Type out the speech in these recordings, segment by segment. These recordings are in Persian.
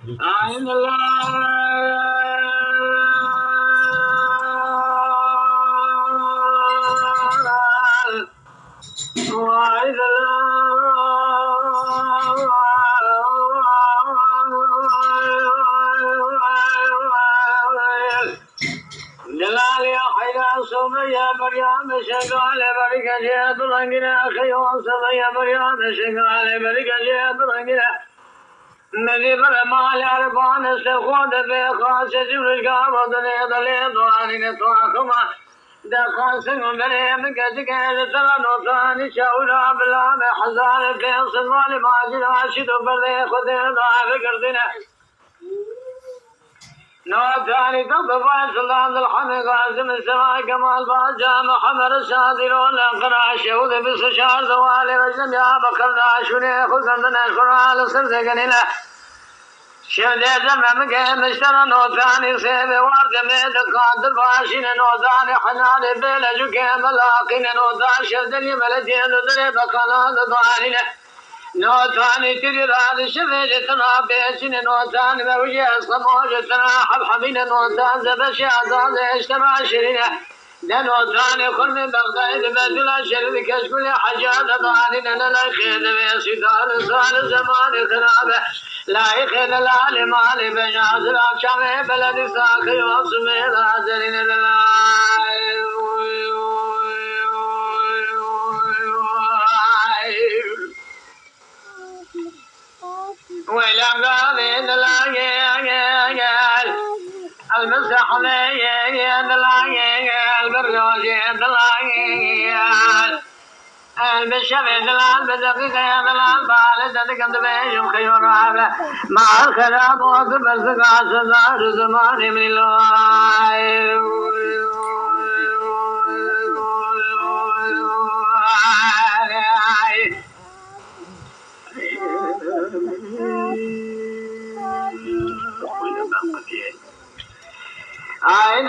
عين الله وعين جلالي حيا صوميا مريم شغال بركة جهاد رنجنا أخي وصوميا مريم شغال بركة جهاد رنجنا مدي برمال عرفان استخود بخاص جبرش قامضني ضلي ضواني طواخما دخاسن بني مكتك ترى نوطاني شاولا بلا محزان في صنوان ماجد عاشد بردي خذي ضعف قردنا نوطاني تطبع سلطان الحمد قاسم السماء كمال باجا محمد الشاذرون قرع الشهود بسشار دوالي وجنب يا بكر داشوني خزندنا خرال سرزقننا شهدت ممك مشترى نوثاني سيب وارد ميد قادر باشين نوثاني حناني بيلا جوكي ملاقين نوثان شهدني ملدين دري بقنان دوانين نوثاني تري راد شفيجتنا بيشين نوثاني موجي صموجتنا حبحبين نوثان زبشي عزاز اشترى شرين نوثاني خل من بغداد بدلا شرد كشكل حجان دوانين لا خير بيسيطان سال زمان خرابه لا يخل العالم علي بجاز الأكشام بلد ساخي وصمي العزلين ويلم قابين العيال المسح ليين العيال بالرجين العيال البشر دلال بدقيقة دلال بالد دقم دبيجم خير عابة مع الخلاب وقبل سقاس زار زمان من الله عين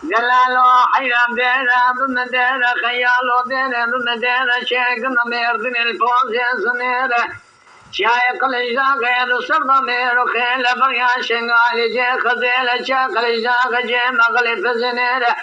جلالو حيران دينا بمدينة خيالو دينا بمدينة شيخ نميردن الفوز يسنيرة شايق الجاغير سرد ميرو خيل بريان شنغالي جي خزيلة شاق الجاغ جي مغلف زنيرة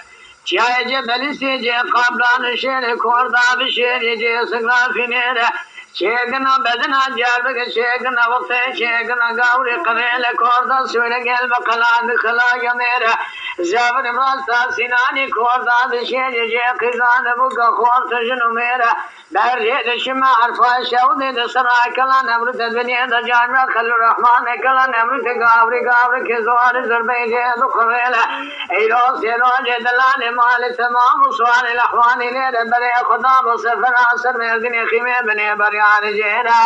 شاي جبل سيجي قابلان شيري كوردا بشيري جي سقرا في نيرة شيخنا بدنا جاربك شيخنا وقت شيخنا قاوري قبيلة كوردا سويلة قلب قلاد خلا يميرة زابر مراستا سناني كوردا بشيري جي قيزان بقى خورت جنو ميرة بريد شما عرفا شودي دسرا كلا نمرت الدنيا دجانا خل الرحمن كلا نمرت قاوري كزوار زربي جي دو قبيلة ايرو سيرو جدلان مال تمام سوال الاحوان ليلة بري خدا بصفر عصر ميردني خيمة بني بريان جيرا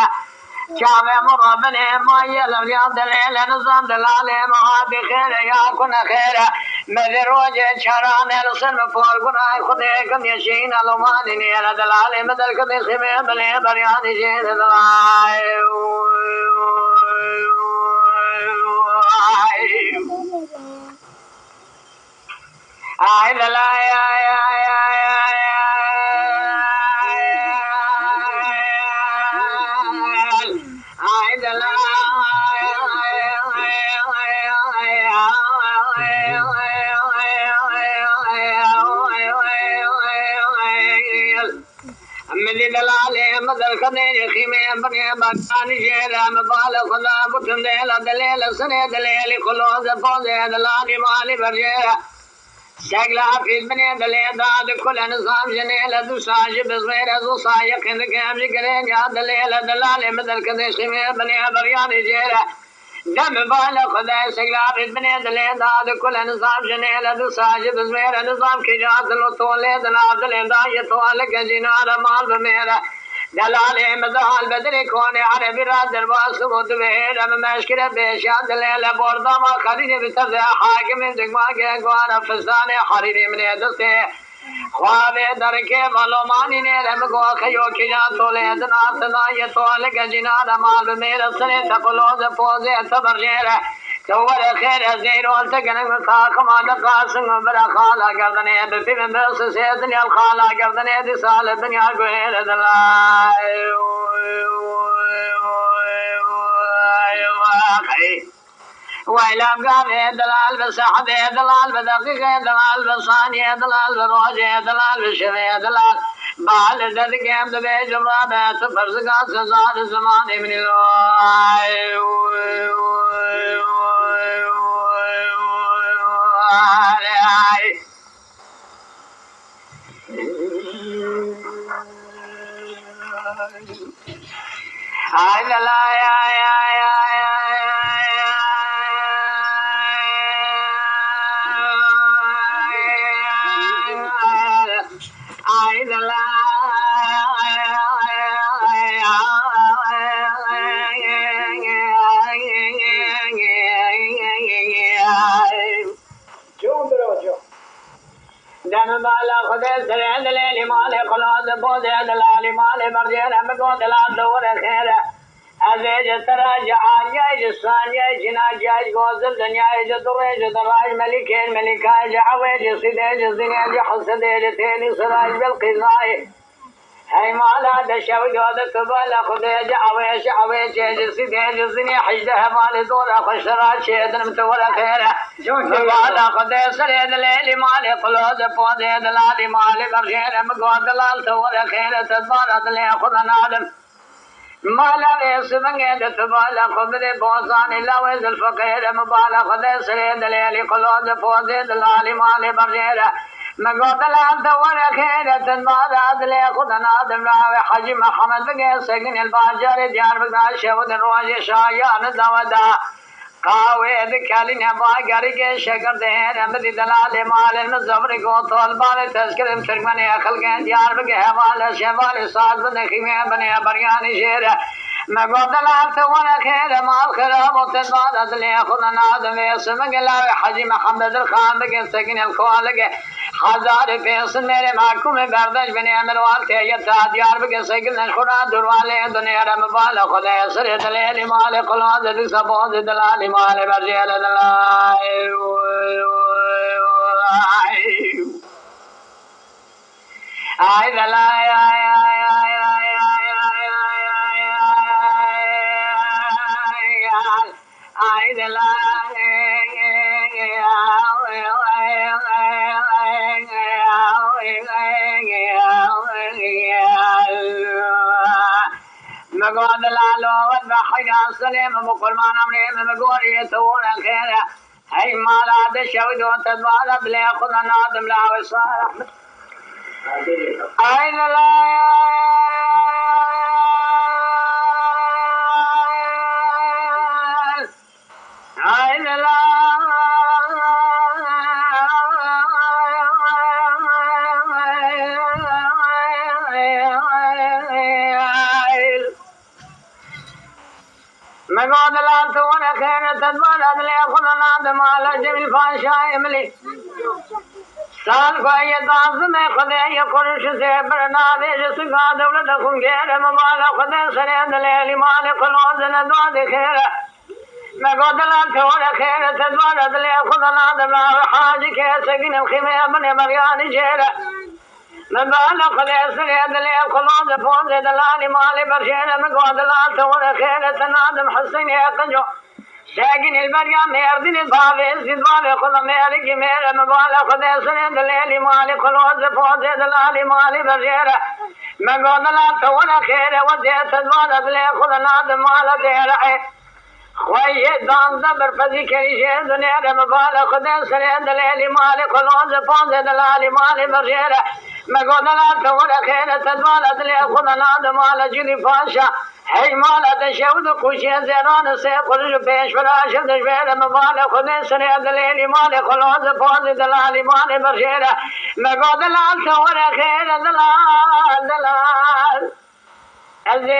شامي مرابني مايا لوريان دليل نظام دلالي مهاد خير يا كن خير مذر وجه شران الصرم فورقنا خدي كم يشين الوماني نير دلالي مدل كم خيمة بني بريان جيرا ay la la ay ay ay ay la la مدي دلالي مدل خدي خيمة بني بطاني جيرا مبال خدا بطن ديلا دليل سنة دليل خلوز فوز دلالي مالي برجيرا شغلا في بني دلي داد كل نظام جنيل دوساج بصغير زو صايق عندك امجي كرين يا دليل دلال مدل كدي خيمة بني بريان جيرا دم بالا خدا شغلا في بني دلي داد كل نظام جنيل دوساج بصغير نظام کی جات لو تولے دلال دلي دا يتوال كجينار مال بميرا دلال مدال بدري كون عربي راد درباس مدبر مشكله بشاد دلال بردام خريني بتفزع حاكم دغما گوان فزان حريري من دسته خوابه درکه مالومانی نیرم گو خیو کجا توله دنا صدای توله گجنا دمال میرا سره تقلوز پوزه تبرجیره توور خیر زیرون تگنگ ساخما دقاسم برا خالا گردنه بفیم برس سیدنی الخالا گردنه دی سال دنیا گویر دلائے ويلام قامي دلال بسحبي دلال بدقيقة دلال بصانية دلال بروجة دلال بشفية دلال بعد الدقيقة دبي جمرة تفرزقات سزاد الزمان من هاي لا دم بالا خدای سر دل مال خلاص بود دلال مال مرجع مگو دلال دور خیر ازج تراج عالیه جسانیه جناجای گوزل دنیای جدوی جدراج ملکین ملکای جعوی جسیده جزینه جحسده جتینی سراج بالقضای هی مالا دشو جود تبال خدای جعوی شعوی جسیده جزینه حجده مال دور خشرات شیدن متور خیر مالا خدای سر دلیل مال خلاص پود دلال مال برشیر مگو دلال تور خیر تدبار دلی خدا نادم مالا اسمنگه دتبالا خبر بوزان لوز الفقير مبالا خدای سر دلیل خلاص پود دلال مال برشیر مگو دلال تور خیر تدبار دلی خدا نادم راوی حجی محمد بگه سگن الباجر دیار بگنا شود روز شایان دوادا قاوه بكالي نبا غريق شكر دهن امد دلال مال المزبر کو طالبان تذکر ترکمن خلق دیار بگه حوال شوال ساز بنخیمه بنه بریان شیر مگو دلال تور خیر مال خراب و تدباد ازلی خدا نادم اسم گلاو حجی محمد الخان بگه سکن الخوالگ ہزار پیسن میرے محکوم بردش بنی امروال تیتا دیار بگه سکن خدا درواله دنیا رم بالا خدا سر دلیل مال قلوز دکسا بود دلال مال برجیل دلال آی دلال آی دلال مگو دلالو ودبحی سلیم مقرمان امریم مگوری تون خیر هی مالا دشود و تدوال بلی خدا نادم لاو صالح آی دلال آی دلال مگو دلال تون خیر تدبال ادلی خدا نادم آلا جمیل فانشای ملی سال کو یہ دازم خدا یہ قرش سے برنا دے جسگا دولت خنگیر مبالا خدا سر دلیل مال خلوز ندوا دے خیر مگو دلال تون خیر تدبال ادلی خدا نادم حاج کے سگن الخیمے بن مریان جیر مبالا خدا سر دلیل خلوز فوز دلال مال برشیر مگو دلال تون خیر تنادم حسین اقنجو شاگن البريا مردن البابي زدوال خدا مالك مير مبالا خدا سند ليلي مالك خلوز فوز دلال مالي برجيرة مقو دلال تونا خير وديت زوال دلي خدا ناد مالا ديرعي خوية دان زبر فزي كريشي دنيا مبالا خدا سند ليلي مالك خلوز فوز دلال مالي برجيرة مقو دلال تونا خير تزوال دلي خدا ناد مالا جدي فاشا هی مالا دشود خوشی زیران سے خلج پیش فراش دشویر مبال خود سر دلیل مال خلاص فوز دلال مال برشیر مگو دلال تور خیر دلال دلال ازیت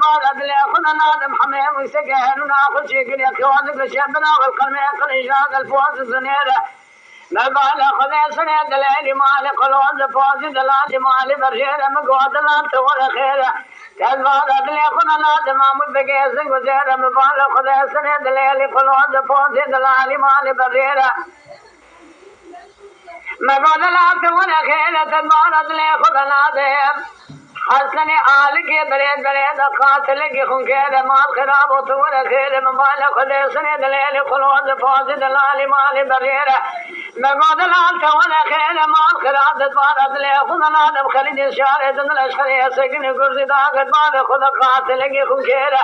مال دل خود نادم حمیم وسکهن ناخذ شکل یخوان بشبنا والقلم يقل إجراء الفواز الزنيرة مبال خدا سنة دلالي مال قلوز فوزي دلالي مال برشيرة مقوى دلال تول خيرة تزبال أدلي خدا لازم عمود بقيسن قزيرة مبال خدا سنة دلالي قلوز فوزي دلالي مال برشيرة مقوى دلال تول خيرة تزبال أدلي خدا لازم حسن آل کے برید برید قاتل کی خنکیر مال خراب و تور خیر مبال خود سن دلیل خلوز فوز دلال مال بریر مگو دلال تور خیر مال خراب دبار ادل خود نادم خلید شار دل اشخر سگن گرز داغت مال خود قاتل کی خنکیر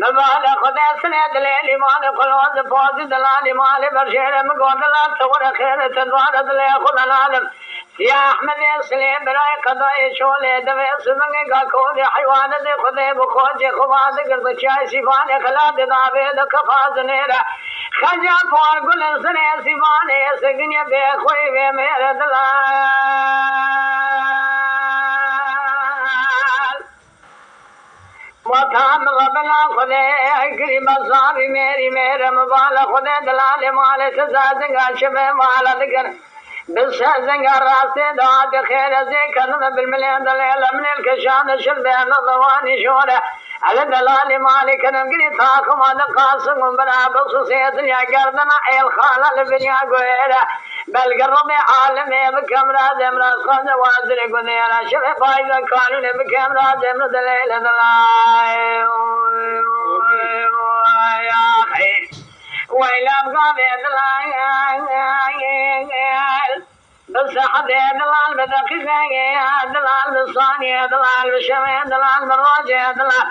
مبال خود سن دلیل مال خلوز فوز دلال مال بریر مگو دلال تور خیر تدوار ادل خود نادم يا أحمد سليم براي قضاء شولي دفع سمنگ کا کھول حیوان دے خدے بخوج خواد گرد چائے سیفان خلاد دابد کفاز نیرا خجا پور گل سنے سیفان سگن بے خوئی بے میرا دلال وطام غبنا خدے اکری بصابی میری میرا مبالا خدے دلال مال سزا زنگا شبہ مالا دگر بالسازن راسي دعاء خير زي كذب بالمليان دليل من الكشان شربان ضواني شوره على دلال مالك نقري تاكم هذا قاسم بنا بخصوصية يا قردنا الخالة البنيا قويرة بل قرب عالمي بكامرا دمرا خذ وازري قديرة شبه فايدة قانون بكامرا دمرا دليل دلال يا أخي وإلى أبقى دلال بس حدي دلال بدقيقة دلال بالصانية دلال بالشمع دلال بالراجع دلال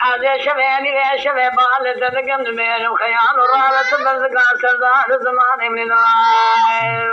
هذا شبيني شبي بال تدقم دمير وخيال ورابط برزقا سردار زمان من دلال